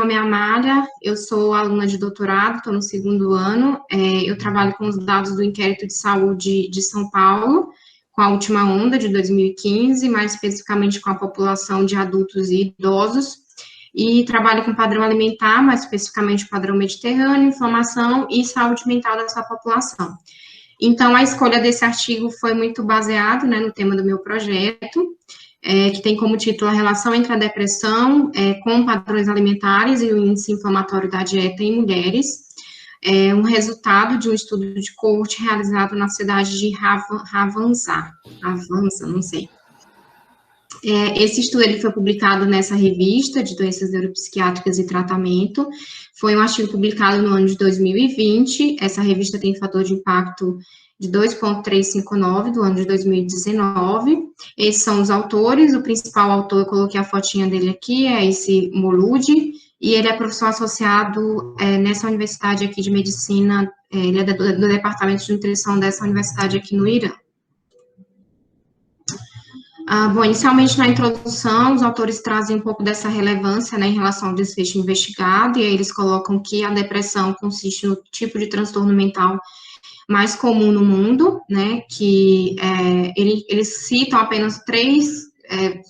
nome é Amália, eu sou aluna de doutorado, estou no segundo ano, eu trabalho com os dados do Inquérito de Saúde de São Paulo, com a última onda de 2015, mais especificamente com a população de adultos e idosos, e trabalho com padrão alimentar, mais especificamente padrão mediterrâneo, inflamação e saúde mental dessa população. Então, a escolha desse artigo foi muito baseado, né, no tema do meu projeto, que tem como título a relação entre a depressão com padrões alimentares e o índice inflamatório da dieta em mulheres, um resultado de um estudo de coorte realizado na cidade de Avança, não sei. Esse estudo ele foi publicado nessa revista de doenças neuropsiquiátricas e tratamento, foi um artigo publicado no ano de 2020, essa revista tem fator de impacto de 2,359 do ano de 2019, esses são os autores, o principal autor, eu coloquei a fotinha dele aqui, é esse Molucci, e ele é professor associado nessa universidade aqui de medicina, ele é do departamento de nutrição dessa universidade aqui no Irã. Bom, inicialmente na introdução, os autores trazem um pouco dessa relevância, né, em relação ao desfecho investigado, e aí eles colocam que a depressão consiste no tipo de transtorno mental mais comum no mundo, né, que eles citam apenas 3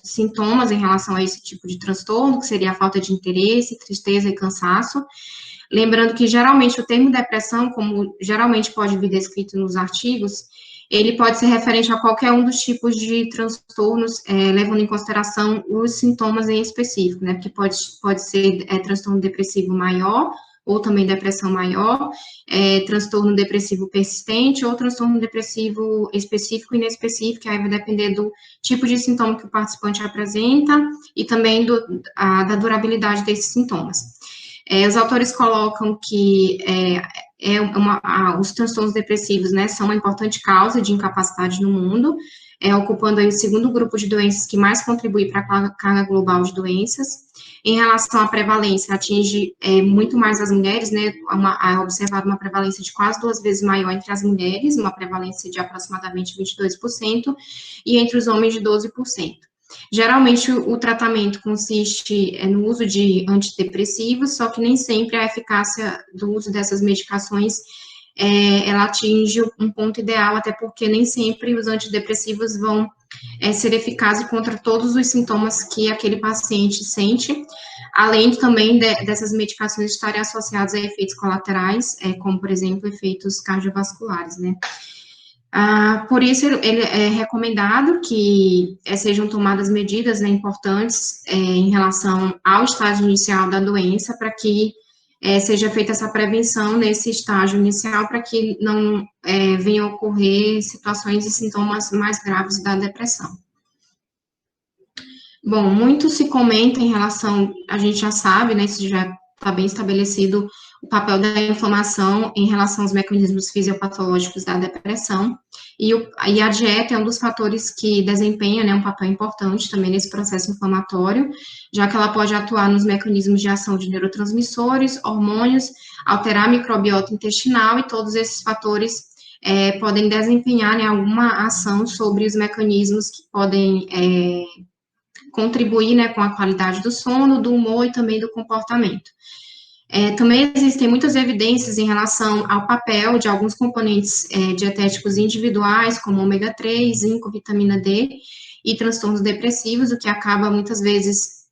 sintomas em relação a esse tipo de transtorno, que seria a falta de interesse, tristeza e cansaço. Lembrando que, geralmente, o termo depressão, como geralmente pode vir descrito nos artigos, ele pode ser referente a qualquer um dos tipos de transtornos, levando em consideração os sintomas em específico, né, porque pode ser transtorno depressivo maior, ou também depressão maior, transtorno depressivo persistente, ou transtorno depressivo específico e inespecífico, que aí vai depender do tipo de sintoma que o participante apresenta, e também da durabilidade desses sintomas. Os autores colocam que os transtornos depressivos, né, são uma importante causa de incapacidade no mundo, ocupando aí o segundo grupo de doenças que mais contribui para a carga global de doenças. Em relação à prevalência, atinge muito mais as mulheres, né, é observada uma prevalência de quase 2 vezes maior entre as mulheres, uma prevalência de aproximadamente 22%, e entre os homens de 12%. Geralmente, o tratamento consiste no uso de antidepressivos, só que nem sempre a eficácia do uso dessas medicações, ela atinge um ponto ideal, até porque nem sempre os antidepressivos vão ser eficazes contra todos os sintomas que aquele paciente sente, além também dessas medicações estarem associadas a efeitos colaterais, como, por exemplo, efeitos cardiovasculares, né? Por isso, ele é recomendado que sejam tomadas medidas, né, importantes em relação ao estágio inicial da doença, para que seja feita essa prevenção nesse estágio inicial, para que não venham a ocorrer situações e sintomas mais graves da depressão. Bom, muito se comenta em relação, a gente já sabe, né, isso já está bem estabelecido, o papel da inflamação em relação aos mecanismos fisiopatológicos da depressão, e a dieta é um dos fatores que desempenha, né, um papel importante também nesse processo inflamatório, já que ela pode atuar nos mecanismos de ação de neurotransmissores, hormônios, alterar a microbiota intestinal, e todos esses fatores podem desempenhar, né, alguma ação sobre os mecanismos que podem contribuir, né, com a qualidade do sono, do humor e também do comportamento. Também existem muitas evidências em relação ao papel de alguns componentes dietéticos individuais, como ômega 3, zinco, vitamina D e transtornos depressivos, o que acaba muitas vezes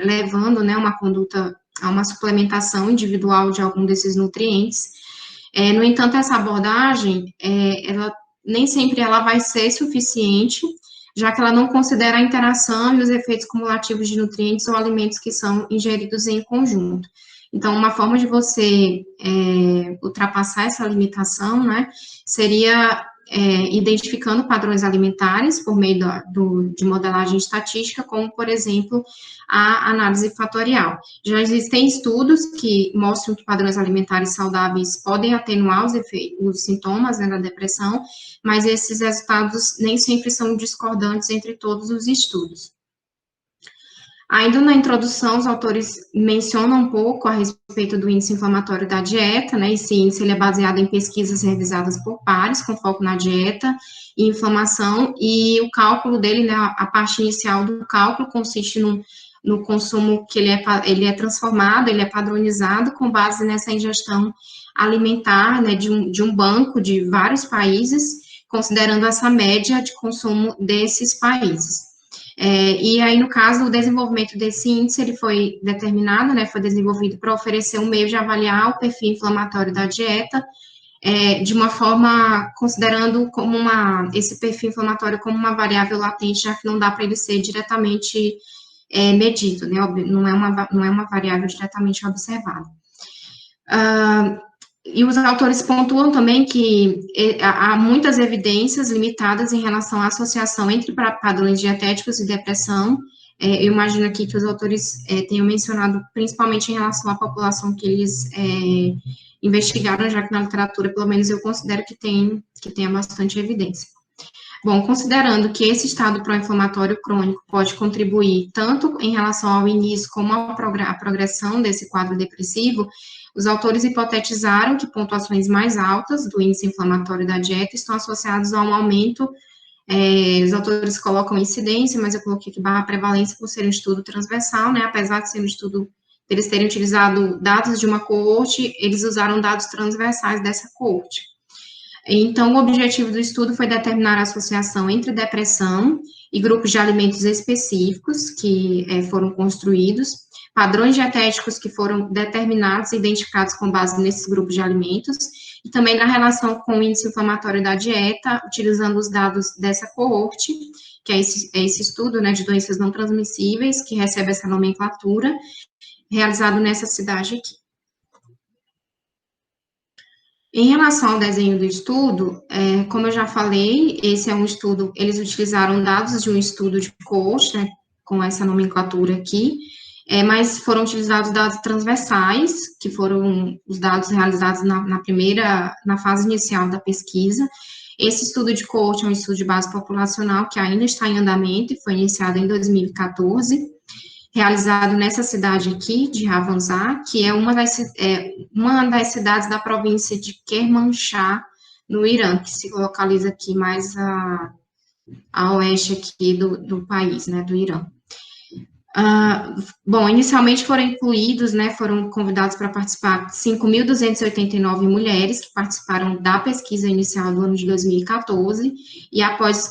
levando, né, uma conduta a uma suplementação individual de algum desses nutrientes. No entanto, essa abordagem, ela nem sempre ela vai ser suficiente, já que ela não considera a interação e os efeitos cumulativos de nutrientes ou alimentos que são ingeridos em conjunto. Então, uma forma de você ultrapassar essa limitação, né, seria identificando padrões alimentares por meio de modelagem estatística, como, por exemplo, a análise fatorial. Já existem estudos que mostram que padrões alimentares saudáveis podem atenuar os sintomas, né, da depressão, mas esses resultados nem sempre são discordantes entre todos os estudos. Ainda na introdução, os autores mencionam um pouco a respeito do índice inflamatório da dieta, né? Esse índice ele é baseado em pesquisas realizadas por pares, com foco na dieta e inflamação, e o cálculo dele, né, a parte inicial do cálculo consiste num no consumo que ele é transformado, ele é padronizado com base nessa ingestão alimentar, né, de um banco de vários países, considerando essa média de consumo desses países. E aí, no caso, o desenvolvimento desse índice, ele foi determinado, né, foi desenvolvido para oferecer um meio de avaliar o perfil inflamatório da dieta, de uma forma, considerando como esse perfil inflamatório como uma variável latente, já que não dá para ele ser diretamente medido, né, não é uma variável diretamente observada. E os autores pontuam também que há muitas evidências limitadas em relação à associação entre padrões dietéticos e depressão. Eu imagino aqui que os autores tenham mencionado principalmente em relação à população que eles investigaram, já que na literatura, pelo menos eu considero que tenha bastante evidência. Bom, considerando que esse estado pró-inflamatório crônico pode contribuir tanto em relação ao início como à progressão desse quadro depressivo, os autores hipotetizaram que pontuações mais altas do índice inflamatório da dieta estão associados a um aumento, os autores colocam incidência, mas eu coloquei aqui barra prevalência por ser um estudo transversal, né, apesar de ser um estudo, eles terem utilizado dados de uma coorte, eles usaram dados transversais dessa coorte. Então, o objetivo do estudo foi determinar a associação entre depressão e grupos de alimentos específicos que foram construídos, padrões dietéticos que foram determinados e identificados com base nesses grupos de alimentos, e também na relação com o índice inflamatório da dieta, utilizando os dados dessa coorte, que é esse estudo, né, de doenças não transmissíveis, que recebe essa nomenclatura, realizado nessa cidade aqui. Em relação ao desenho do estudo, como eu já falei, esse é um estudo, eles utilizaram dados de um estudo de coorte, né, com essa nomenclatura aqui, mas foram utilizados dados transversais, que foram os dados realizados na fase inicial da pesquisa. Esse estudo de coorte é um estudo de base populacional que ainda está em andamento e foi iniciado em 2014, realizado nessa cidade aqui, de Ravanzar, que é uma das cidades da província de Kermanshah, no Irã, que se localiza aqui mais a oeste aqui do país, né, do Irã. Bom, inicialmente foram convidados para participar 5.289 mulheres que participaram da pesquisa inicial do ano de 2014, e após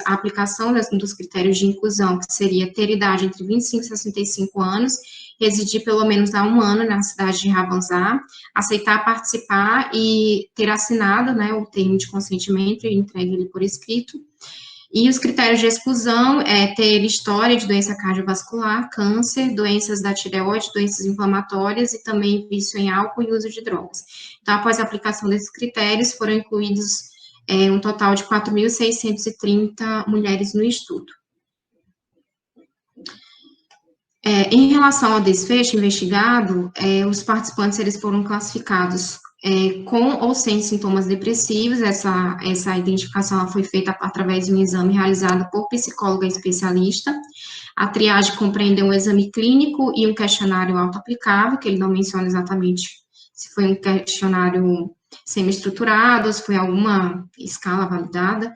a aplicação dos critérios de inclusão, que seria ter idade entre 25 e 65 anos, residir pelo menos há um ano na cidade de Ravanzar, aceitar participar e ter assinado, né, o termo de consentimento e entregue ele por escrito. E os critérios de exclusão ter história de doença cardiovascular, câncer, doenças da tireoide, doenças inflamatórias e também vício em álcool e uso de drogas. Então, após a aplicação desses critérios, foram incluídos um total de 4.630 mulheres no estudo. Em relação ao desfecho investigado, os participantes eles foram classificados com ou sem sintomas depressivos. Essa identificação foi feita através de um exame realizado por psicóloga especialista. A triagem compreendeu um exame clínico e um questionário auto-aplicável, que ele não menciona exatamente se foi um questionário semi-estruturado, se foi alguma escala validada.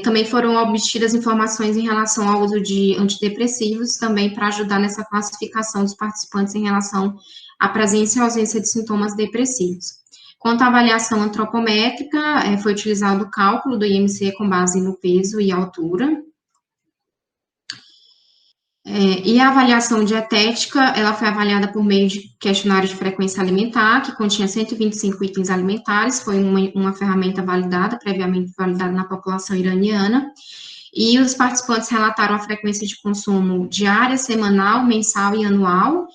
Também foram obtidas informações em relação ao uso de antidepressivos, também para ajudar nessa classificação dos participantes em relação à presença e ausência de sintomas depressivos. Quanto à avaliação antropométrica, foi utilizado o cálculo do IMC com base no peso e altura. E a avaliação dietética, ela foi avaliada por meio de questionário de frequência alimentar, que continha 125 itens alimentares, foi uma ferramenta previamente validada na população iraniana, e os participantes relataram a frequência de consumo diária, semanal, mensal e anual,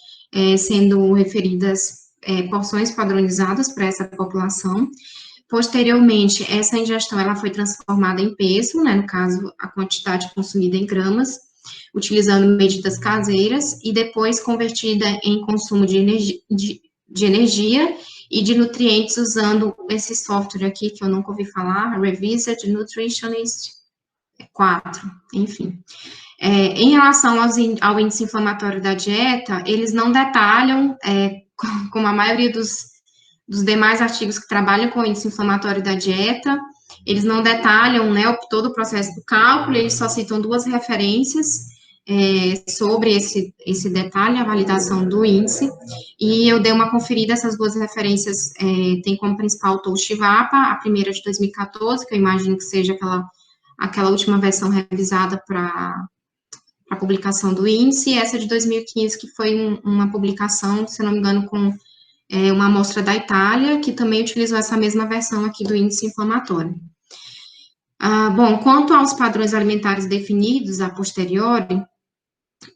sendo referidas porções padronizadas para essa população. Posteriormente, essa ingestão, ela foi transformada em peso, né, no caso, a quantidade consumida em gramas, utilizando medidas caseiras, e depois convertida em consumo de energia e de nutrientes usando esse software aqui, que eu nunca ouvi falar, Revised Nutritionist 4, enfim. Em relação ao índice inflamatório da dieta, eles não detalham, como a maioria dos demais artigos que trabalham com o índice inflamatório da dieta, eles não detalham, né, todo o processo do cálculo, eles só citam duas referências, sobre esse detalhe, a validação do índice, e eu dei uma conferida, essas duas referências têm como principal autor o Shivapa, a primeira de 2014, que eu imagino que seja aquela última versão revisada para a publicação do índice, e essa de 2015, que foi uma publicação, se não me engano, com uma amostra da Itália, que também utilizou essa mesma versão aqui do índice inflamatório. Bom, quanto aos padrões alimentares definidos a posteriori,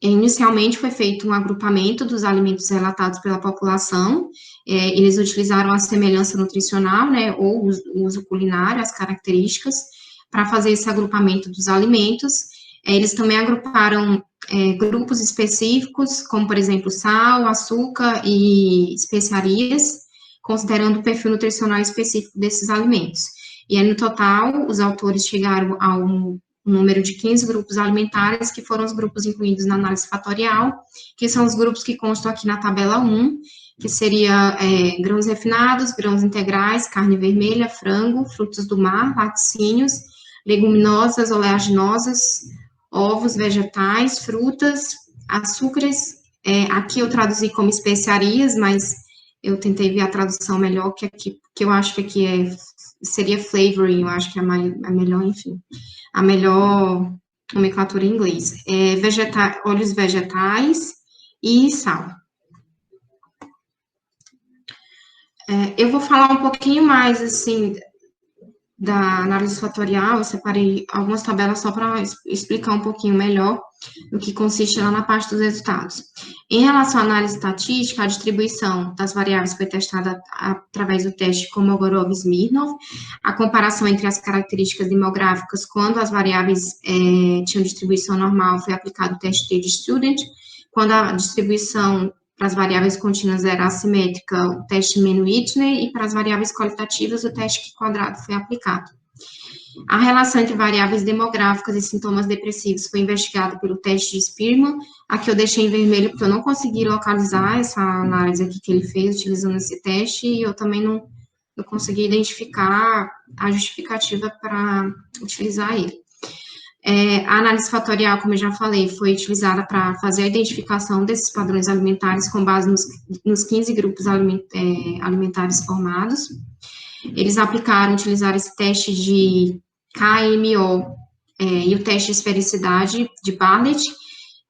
inicialmente foi feito um agrupamento dos alimentos relatados pela população, eles utilizaram a semelhança nutricional, né, ou o uso culinário, as características, para fazer esse agrupamento dos alimentos. Eles também agruparam grupos específicos, como, por exemplo, sal, açúcar e especiarias, considerando o perfil nutricional específico desses alimentos. E aí, no total, os autores chegaram ao número de 15 grupos alimentares, que foram os grupos incluídos na análise fatorial, que são os grupos que constam aqui na tabela 1, que seria grãos refinados, grãos integrais, carne vermelha, frango, frutos do mar, laticínios, leguminosas, oleaginosas, ovos, vegetais, frutas, açúcares, aqui eu traduzi como especiarias, mas eu tentei ver a tradução melhor, que eu acho que aqui seria flavoring, eu acho que é a melhor, enfim, a melhor nomenclatura em inglês. Óleos vegetais e sal. Eu vou falar um pouquinho mais, assim, da análise fatorial, eu separei algumas tabelas só para explicar um pouquinho melhor o que consiste lá na parte dos resultados. Em relação à análise estatística, a distribuição das variáveis foi testada através do teste Kolmogorov-Smirnov, a comparação entre as características demográficas quando as variáveis tinham distribuição normal foi aplicado o teste T-Student, quando a distribuição para as variáveis contínuas era assimétrica, o teste Mann-Whitney, e para as variáveis qualitativas, o teste quadrado foi aplicado. A relação entre variáveis demográficas e sintomas depressivos foi investigada pelo teste de Spearman. Aqui eu deixei em vermelho porque eu não consegui localizar essa análise aqui que ele fez utilizando esse teste, e eu também não consegui identificar a justificativa para utilizar ele. A análise fatorial, como eu já falei, foi utilizada para fazer a identificação desses padrões alimentares com base nos 15 grupos alimentares formados. Eles utilizaram esse teste de KMO e o teste de esfericidade de Bartlett,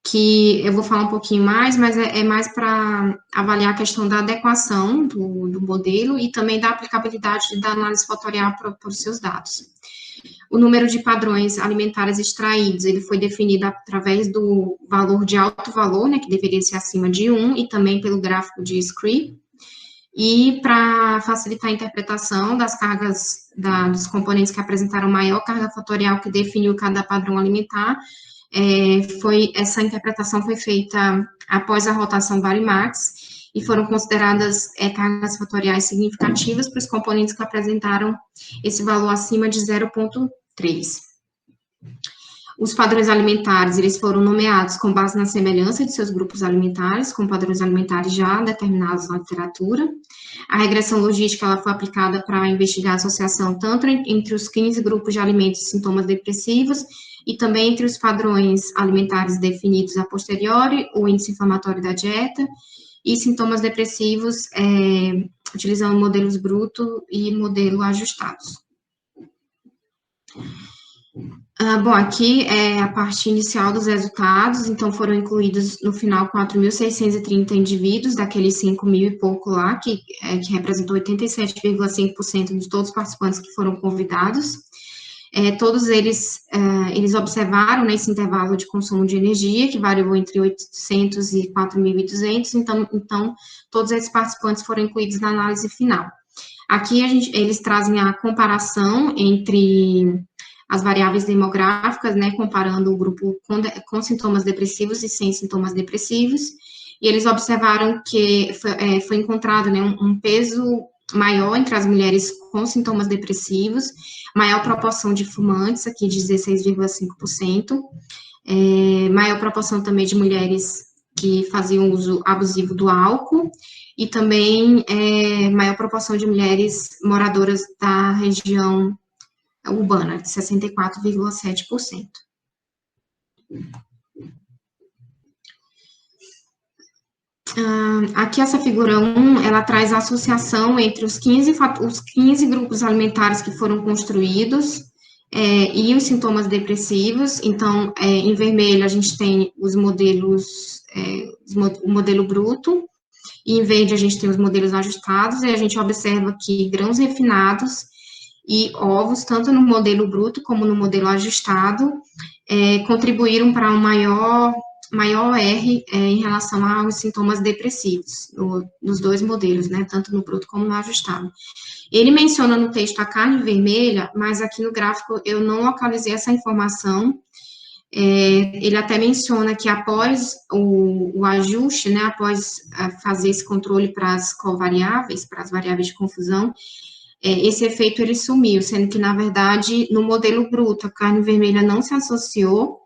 que eu vou falar um pouquinho mais, mas é mais para avaliar a questão da adequação do modelo e também da aplicabilidade da análise fatorial para os seus dados. O número de padrões alimentares extraídos, ele foi definido através do valor de alto valor, né, que deveria ser acima de 1, e também pelo gráfico de Scree. E para facilitar a interpretação das cargas, dos componentes que apresentaram maior carga fatorial que definiu cada padrão alimentar, essa interpretação foi feita após a rotação Varimax, e foram consideradas cargas fatoriais significativas para os componentes que apresentaram esse valor acima de 0,3. Os padrões alimentares, eles foram nomeados com base na semelhança de seus grupos alimentares, com padrões alimentares já determinados na literatura. A regressão logística, ela foi aplicada para investigar a associação tanto entre os 15 grupos de alimentos e sintomas depressivos, e também entre os padrões alimentares definidos a posteriori, o índice inflamatório da dieta, e sintomas depressivos, utilizando modelos bruto e modelo ajustados. Bom, aqui é a parte inicial dos resultados, então foram incluídos no final 4.630 indivíduos, daqueles 5.000 e pouco lá, que representou 87,5% de todos os participantes que foram convidados. Todos eles observaram nesse intervalo de consumo de energia, que variou entre 800 e 4.200, então todos esses participantes foram incluídos na análise final. Aqui eles trazem a comparação entre as variáveis demográficas, né, comparando o grupo com sintomas depressivos e sem sintomas depressivos, e eles observaram que foi encontrado, né, um peso maior entre as mulheres com sintomas depressivos, maior proporção de fumantes, aqui 16,5%, maior proporção também de mulheres que faziam uso abusivo do álcool, e também maior proporção de mulheres moradoras da região urbana, de 64,7%. Aqui essa figura 1, ela traz a associação entre os 15 grupos alimentares que foram construídos e os sintomas depressivos. Então, em vermelho a gente tem os modelos, o modelo bruto, e em verde a gente tem os modelos ajustados, e a gente observa que grãos refinados e ovos, tanto no modelo bruto como no modelo ajustado, contribuíram para um maior R em relação aos sintomas depressivos, nos dois modelos, né, tanto no bruto como no ajustado. Ele menciona no texto a carne vermelha, mas aqui no gráfico eu não localizei essa informação. Ele até menciona que após o ajuste, né, após fazer esse controle para as covariáveis, para as variáveis de confusão, esse efeito ele sumiu, sendo que, na verdade, no modelo bruto, a carne vermelha não se associou,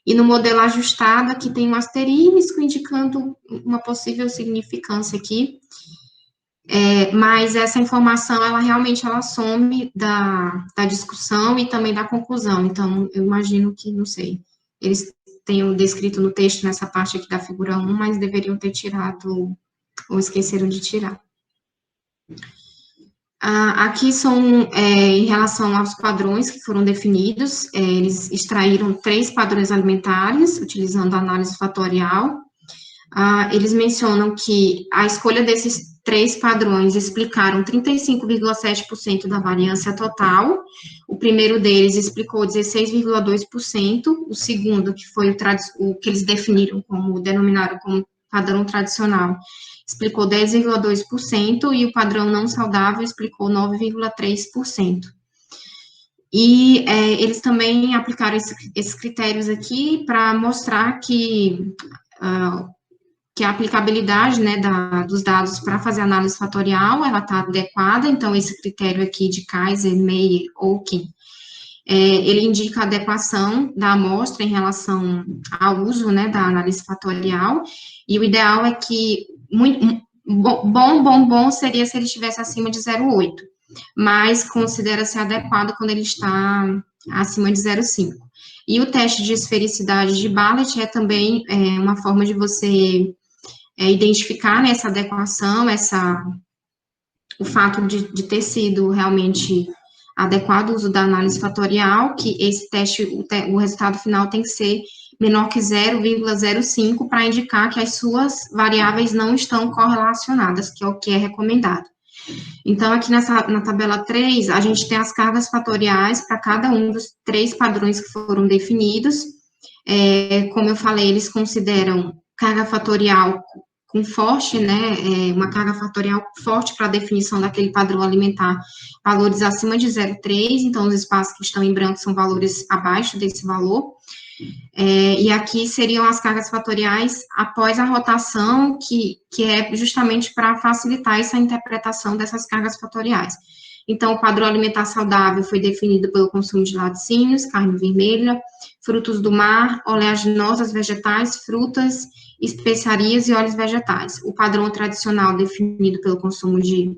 e no modelo ajustado, aqui tem um asterisco indicando uma possível significância aqui, mas essa informação, ela realmente, ela some da discussão e também da conclusão, então, eu imagino que, não sei, eles tenham descrito no texto, nessa parte aqui da figura 1, mas deveriam ter tirado, ou esqueceram de tirar. Aqui são, em relação aos padrões que foram definidos, eles extraíram 3 padrões alimentares, utilizando a análise fatorial. Eles mencionam que a escolha desses 3 padrões explicaram 35,7% da variância total. O primeiro deles explicou 16,2%, o segundo, que foi o que eles definiram como, denominaram como padrão tradicional, explicou 10,2%, e o padrão não saudável explicou 9,3%. E eles também aplicaram esses critérios aqui para mostrar que a aplicabilidade, né, dos dados para fazer análise fatorial, ela está adequada, então esse critério aqui de Kaiser, Meyer, Oken, ele indica a adequação da amostra em relação ao uso, né, da análise fatorial, e o ideal é que, bom seria se ele estivesse acima de 0,8, mas considera-se adequado quando ele está acima de 0,5. E o teste de esfericidade de Bartlett é também uma forma de você identificar, né, essa adequação, o fato de ter sido realmente adequado o uso da análise fatorial, que esse teste, o resultado final tem que ser menor que 0,05 para indicar que as suas variáveis não estão correlacionadas, que é o que é recomendado. Então, aqui na tabela 3, a gente tem as cargas fatoriais para cada um dos 3 padrões que foram definidos. Como eu falei, eles consideram carga fatorial com forte, né, uma carga fatorial forte para a definição daquele padrão alimentar, valores acima de 0,3, então os espaços que estão em branco são valores abaixo desse valor, e aqui seriam as cargas fatoriais após a rotação, que é justamente para facilitar essa interpretação dessas cargas fatoriais. Então, o padrão alimentar saudável foi definido pelo consumo de laticínios, carne vermelha, frutos do mar, oleaginosas vegetais, frutas, especiarias e óleos vegetais. O padrão tradicional definido pelo consumo de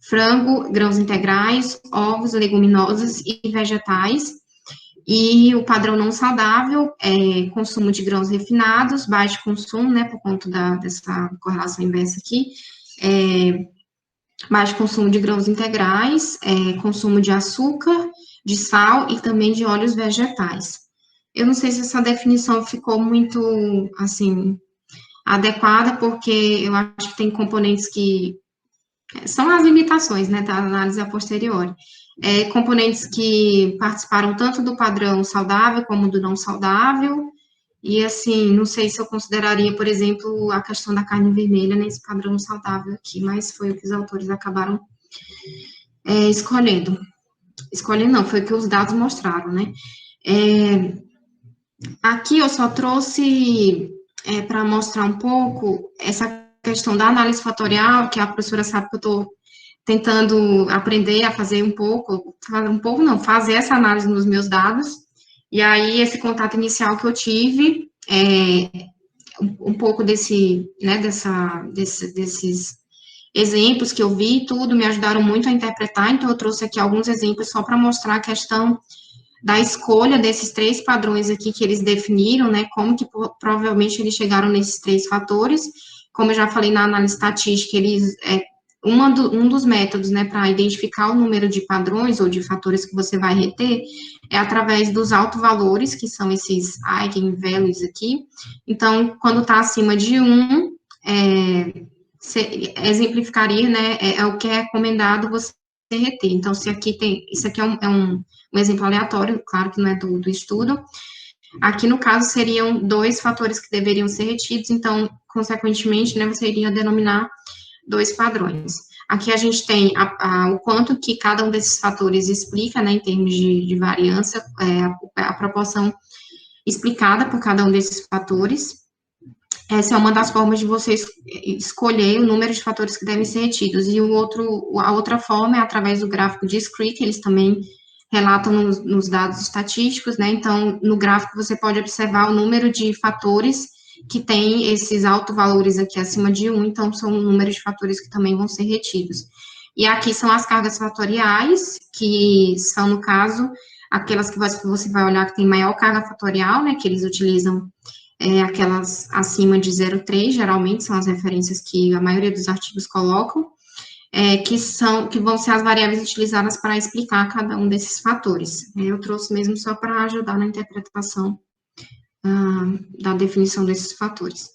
frango, grãos integrais, ovos, leguminosas e vegetais. E o padrão não saudável é consumo de grãos refinados, baixo consumo, né, por conta dessa correlação inversa aqui, baixo consumo de grãos integrais, consumo de açúcar, de sal e também de óleos vegetais. Eu não sei se essa definição ficou muito, assim, adequada, porque eu acho que tem componentes que são as limitações, né, da análise a posteriori. Componentes que participaram tanto do padrão saudável como do não saudável, e assim, não sei se eu consideraria, por exemplo, a questão da carne vermelha nesse padrão saudável aqui, mas foi o que os autores acabaram escolhendo. Escolhendo não, foi o que os dados mostraram, né. Aqui eu só trouxe para mostrar um pouco essa questão da análise fatorial, que a professora sabe que eu estou tentando aprender a fazer fazer essa análise nos meus dados, e aí esse contato inicial que eu tive, um pouco desses exemplos que eu vi, tudo, me ajudaram muito a interpretar, então eu trouxe aqui alguns exemplos só para mostrar a questão da escolha desses 3 padrões aqui que eles definiram, né, como que provavelmente eles chegaram nesses 3 fatores, como eu já falei na análise estatística, um dos métodos, né, para identificar o número de padrões ou de fatores que você vai reter é através dos autovalores, que são esses eigenvalues aqui. Então, quando está acima de 1, exemplificaria, né, é o que é recomendado você reter. Então, se aqui tem, isso aqui é um exemplo aleatório, claro que não é do estudo. Aqui, no caso, seriam 2 fatores que deveriam ser retidos, então, consequentemente, né, você iria denominar 2 padrões. Aqui a gente tem o quanto que cada um desses fatores explica, né, em termos de variância, a proporção explicada por cada um desses fatores. Essa é uma das formas de você escolher o número de fatores que devem ser retidos. E a outra forma é através do gráfico de Scree, que eles também relatam nos dados estatísticos, né? Então, no gráfico você pode observar o número de fatores que tem esses autovalores aqui acima de 1, então são o número de fatores que também vão ser retidos. E aqui são as cargas fatoriais, que são, no caso, aquelas que você vai olhar que tem maior carga fatorial, né, que eles utilizam aquelas acima de 0,3, geralmente são as referências que a maioria dos artigos colocam, que vão ser as variáveis utilizadas para explicar cada um desses fatores. Eu trouxe mesmo só para ajudar na interpretação da definição desses fatores.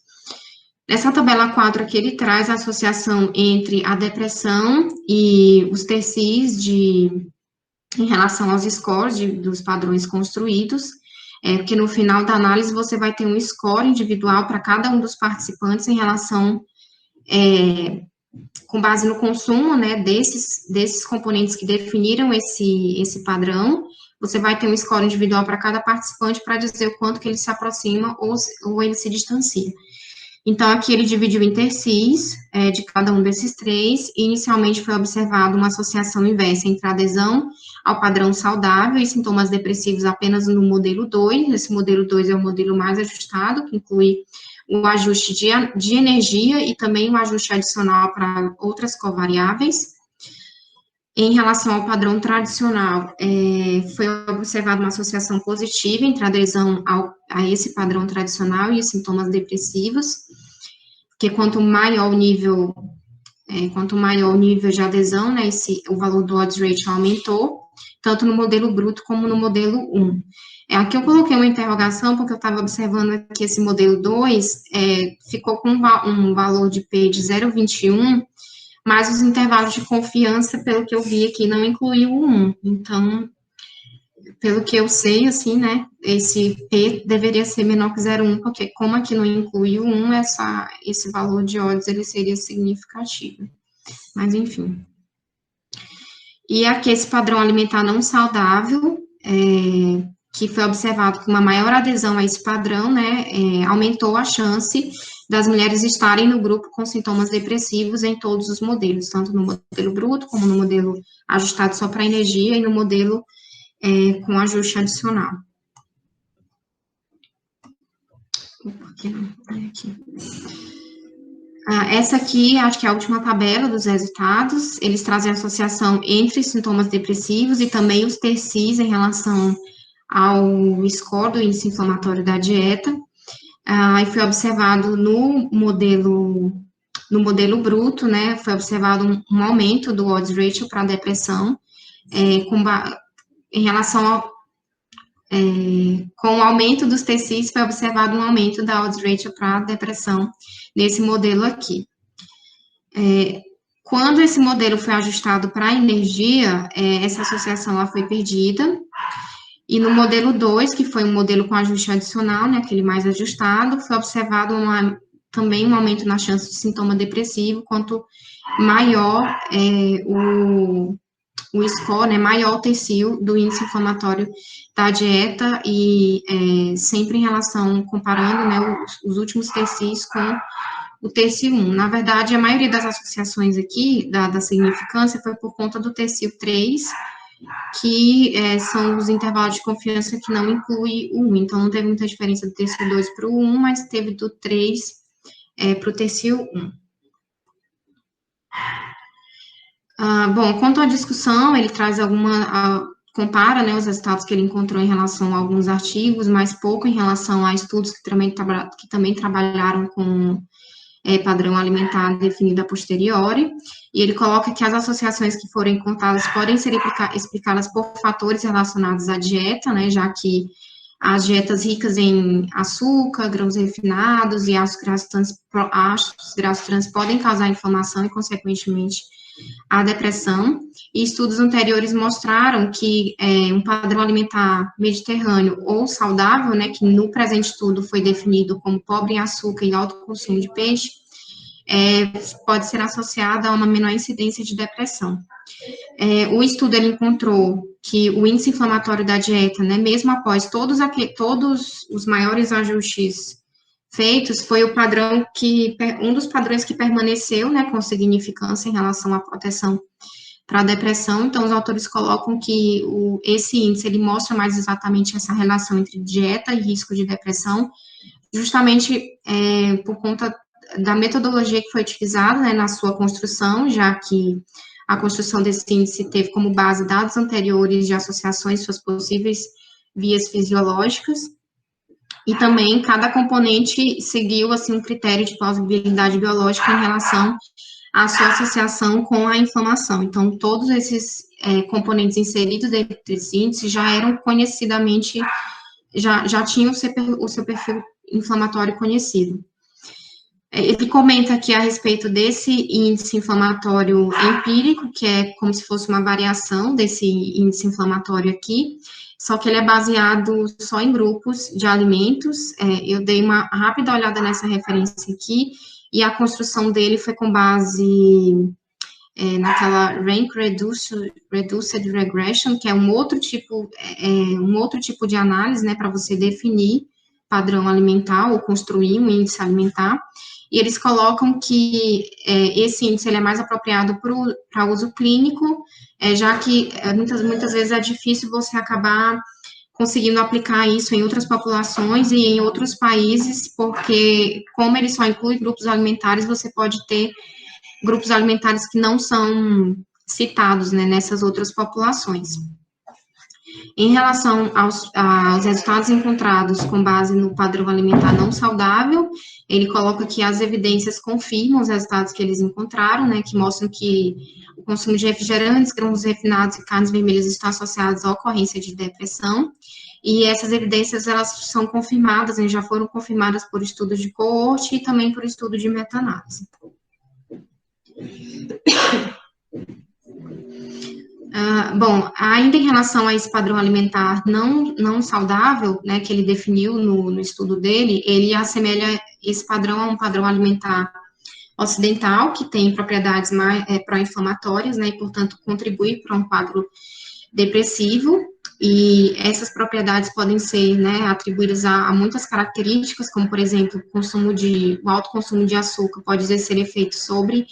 Nessa tabela 4 aqui, ele traz a associação entre a depressão e os TCIs em relação aos scores dos padrões construídos, porque no final da análise você vai ter um score individual para cada um dos participantes em relação, com base no consumo, né, desses componentes que definiram esse padrão, você vai ter um score individual para cada participante para dizer o quanto que ele se aproxima ou ele se distancia. Então, aqui ele dividiu em TCIs de cada um desses 3, e inicialmente foi observada uma associação inversa entre a adesão ao padrão saudável e sintomas depressivos apenas no modelo 2, esse modelo 2 é o modelo mais ajustado, que inclui o ajuste de energia e também o ajuste adicional para outras covariáveis. Em relação ao padrão tradicional, foi observada uma associação positiva entre a adesão a esse padrão tradicional e os sintomas depressivos, porque quanto maior o nível de adesão, né, o valor do odds ratio aumentou, tanto no modelo bruto como no modelo 1. Aqui eu coloquei uma interrogação, porque eu estava observando que esse modelo 2 ficou com um valor de P de 0,21, mas os intervalos de confiança, pelo que eu vi aqui, não incluiu o 1. Então, pelo que eu sei, assim, né, esse P deveria ser menor que 0,1, porque como aqui não inclui o 1, esse valor de odds, ele seria significativo. Mas, enfim. E aqui esse padrão alimentar não saudável, que foi observado com uma maior adesão a esse padrão, né, aumentou a chance das mulheres estarem no grupo com sintomas depressivos em todos os modelos, tanto no modelo bruto, como no modelo ajustado só para energia, e no modelo com ajuste adicional. Essa aqui, acho que é a última tabela dos resultados, eles trazem a associação entre sintomas depressivos e também os TCIs em relação ao score do índice inflamatório da dieta, e foi observado no modelo bruto, né, foi observado um aumento do odds ratio para depressão, em relação com o aumento dos TCIs, foi observado um aumento da odds ratio para depressão nesse modelo aqui. Quando esse modelo foi ajustado para a energia, essa associação lá foi perdida, e no modelo 2, que foi um modelo com ajuste adicional, né, aquele mais ajustado, foi observado também um aumento na chance de sintoma depressivo, quanto maior o score, né, maior o TCIl do índice inflamatório da dieta, e sempre em relação, comparando, né, os últimos TCIs com o TCIl1. Na verdade, a maioria das associações aqui, da significância, foi por conta do TCIl3, que são os intervalos de confiança que não inclui o 1, então não teve muita diferença do TCIl2 para o 1, mas teve do 3 para o TCIl1. Bom, quanto à discussão, ele traz compara, né, os resultados que ele encontrou em relação a alguns artigos, mas pouco em relação a estudos que também trabalharam com padrão alimentar definido a posteriori, e ele coloca que as associações que forem encontradas podem ser explicadas por fatores relacionados à dieta, né, já que as dietas ricas em açúcar, grãos refinados e ácidos graxos trans podem causar inflamação e, consequentemente, a depressão, e estudos anteriores mostraram que um padrão alimentar mediterrâneo ou saudável, né, que no presente estudo foi definido como pobre em açúcar e alto consumo de peixe, pode ser associado a uma menor incidência de depressão. O estudo ele encontrou que o índice inflamatório da dieta, né, mesmo após todos os maiores ajustes feitos, foi o padrão um dos padrões que permaneceu, né, com significância em relação à proteção para a depressão. Então, os autores colocam que esse índice, ele mostra mais exatamente essa relação entre dieta e risco de depressão, justamente por conta da metodologia que foi utilizada, né, na sua construção, já que a construção desse índice teve como base dados anteriores de associações, suas possíveis vias fisiológicas, e também cada componente seguiu, assim, um critério de plausibilidade biológica em relação à sua associação com a inflamação. Então, todos esses componentes inseridos dentro desse índice já eram conhecidamente, já tinham o seu perfil inflamatório conhecido. Ele comenta aqui a respeito desse índice inflamatório empírico, que é como se fosse uma variação desse índice inflamatório aqui, só que ele é baseado só em grupos de alimentos. Eu dei uma rápida olhada nessa referência aqui, e a construção dele foi com base naquela Rank Reduced Regression, que é um outro tipo de análise, né, para você definir padrão alimentar ou construir um índice alimentar. E eles colocam que esse índice ele é mais apropriado para uso clínico, já que muitas vezes é difícil você acabar conseguindo aplicar isso em outras populações e em outros países, porque como ele só inclui grupos alimentares, você pode ter grupos alimentares que não são citados, né, nessas outras populações. Em relação aos resultados encontrados com base no padrão alimentar não saudável, ele coloca que as evidências confirmam os resultados que eles encontraram, né, que mostram que o consumo de refrigerantes, grãos refinados e carnes vermelhas estão associados à ocorrência de depressão, e essas evidências, elas são confirmadas, né, já foram confirmadas por estudos de coorte e também por estudo de meta-análise. Bom, ainda em relação a esse padrão alimentar não saudável, né, que ele definiu no estudo dele, ele assemelha esse padrão a um padrão alimentar ocidental, que tem propriedades mais pró-inflamatórias, né, e, portanto, contribui para um quadro depressivo, e essas propriedades podem ser, né, atribuídas a muitas características, como, por exemplo, o alto consumo de açúcar pode exercer efeito sobre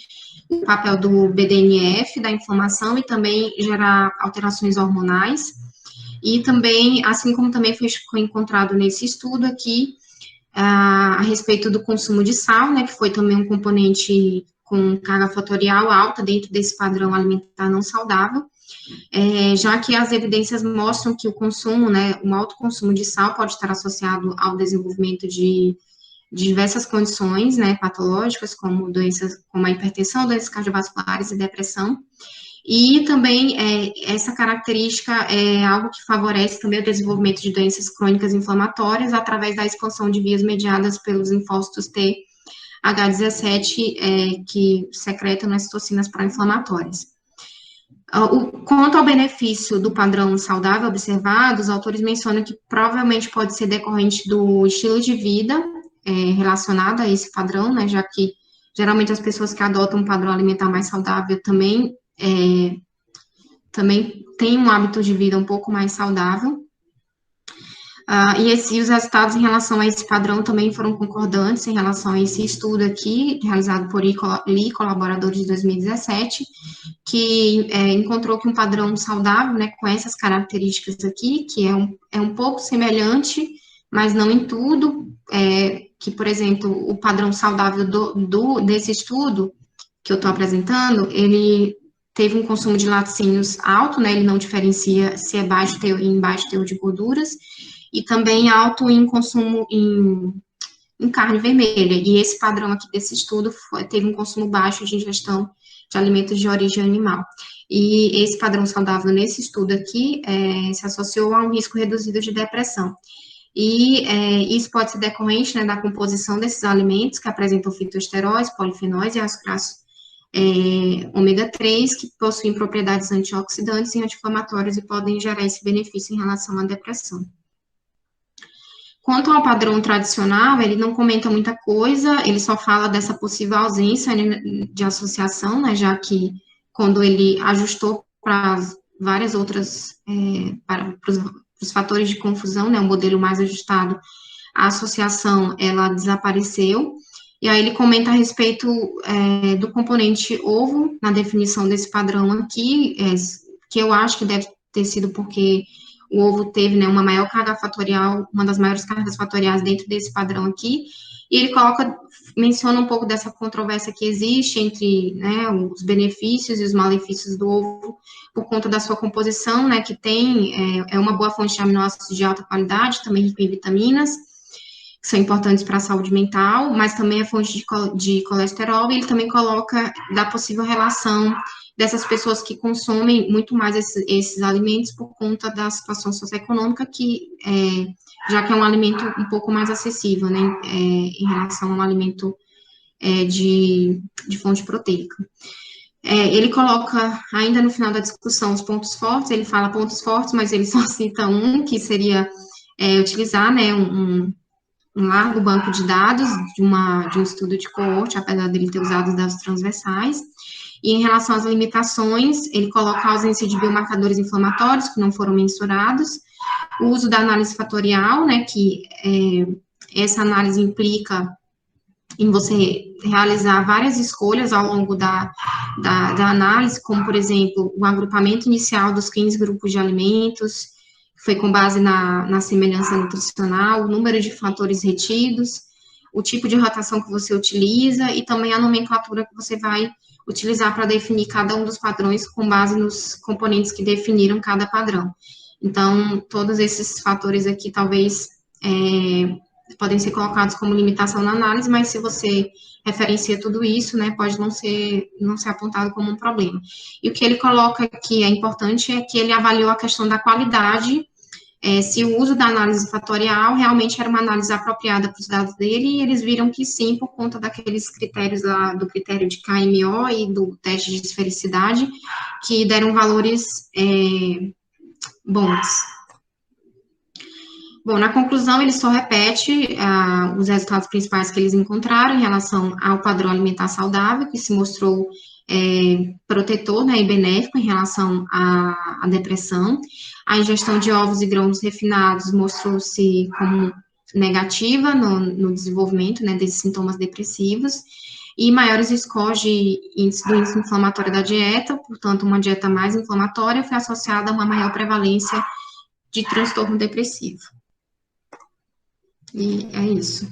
o papel do BDNF, da inflamação, e também gerar alterações hormonais. E também, assim como também foi encontrado nesse estudo aqui, a respeito do consumo de sal, né, que foi também um componente com carga fatorial alta dentro desse padrão alimentar não saudável, já que as evidências mostram que o consumo, né, um alto consumo de sal pode estar associado ao desenvolvimento de diversas condições, né, patológicas, como doenças, como a hipertensão, doenças cardiovasculares e depressão. E também essa característica é algo que favorece também o desenvolvimento de doenças crônicas inflamatórias através da expansão de vias mediadas pelos linfócitos T, H17, que secretam as citocinas pró-inflamatórias. Quanto ao benefício do padrão saudável observado, os autores mencionam que provavelmente pode ser decorrente do estilo de vida relacionado a esse padrão, né, já que geralmente as pessoas que adotam um padrão alimentar mais saudável também têm um hábito de vida um pouco mais saudável. E os resultados em relação a esse padrão também foram concordantes em relação a esse estudo aqui, realizado por Lee e colaboradores de 2017, que encontrou que um padrão saudável, né, com essas características aqui, que é um pouco semelhante, mas não em tudo, que, por exemplo, o padrão saudável desse estudo que eu estou apresentando, ele teve um consumo de laticínios alto, né, ele não diferencia se é baixo teor de gorduras, e também alto em consumo em carne vermelha. E esse padrão aqui desse estudo teve um consumo baixo de ingestão de alimentos de origem animal. E esse padrão saudável nesse estudo aqui se associou a um risco reduzido de depressão. E isso pode ser decorrente, né, da composição desses alimentos que apresentam fitoesteróis, polifenóis e ácidos ômega 3, que possuem propriedades antioxidantes e anti-inflamatórias e podem gerar esse benefício em relação à depressão. Quanto ao padrão tradicional, ele não comenta muita coisa, ele só fala dessa possível ausência, né, de associação, né, já que quando ele ajustou para várias outras, para os fatores de confusão, né, o modelo mais ajustado, a associação, ela desapareceu. E aí ele comenta a respeito do componente ovo, na definição desse padrão aqui, que eu acho que deve ter sido porque o ovo teve, né, uma maior carga fatorial, uma das maiores cargas fatoriais dentro desse padrão aqui, e ele menciona um pouco dessa controvérsia que existe entre, né, os benefícios e os malefícios do ovo, por conta da sua composição, né, que tem, uma boa fonte de aminoácidos de alta qualidade, também rico em vitaminas, que são importantes para a saúde mental, mas também é fonte de colesterol, e ele também coloca da possível relação dessas pessoas que consomem muito mais esses alimentos por conta da situação socioeconômica, já que é um alimento um pouco mais acessível, né, em relação a um alimento de fonte proteica. Ele coloca, ainda no final da discussão, os pontos fortes, ele fala pontos fortes, mas ele só cita um, que seria utilizar, né, um largo banco de dados de um estudo de coorte, apesar dele ter usado os dados transversais. E em relação às limitações, ele coloca a ausência de biomarcadores inflamatórios que não foram mensurados, o uso da análise fatorial, né, que essa análise implica em você realizar várias escolhas ao longo da análise, como, por exemplo, o agrupamento inicial dos 15 grupos de alimentos, foi com base na semelhança nutricional, o número de fatores retidos, o tipo de rotação que você utiliza e também a nomenclatura que você vai utilizar para definir cada um dos padrões com base nos componentes que definiram cada padrão. Então, todos esses fatores aqui talvez podem ser colocados como limitação na análise, mas se você referencia tudo isso, né, pode não ser apontado como um problema. E o que ele coloca que é importante é que ele avaliou a questão da qualidade, se o uso da análise fatorial realmente era uma análise apropriada para os dados dele, e eles viram que sim, por conta daqueles critérios lá, do critério de KMO e do teste de esfericidade, que deram valores bons. Bom, na conclusão, ele só repete os resultados principais que eles encontraram em relação ao padrão alimentar saudável, que se mostrou protetor, né, e benéfico em relação à depressão. A ingestão de ovos e grãos refinados mostrou-se como negativa no desenvolvimento, né, desses sintomas depressivos, e maiores scores do índice inflamatório da dieta, portanto, uma dieta mais inflamatória foi associada a uma maior prevalência de transtorno depressivo. E é isso.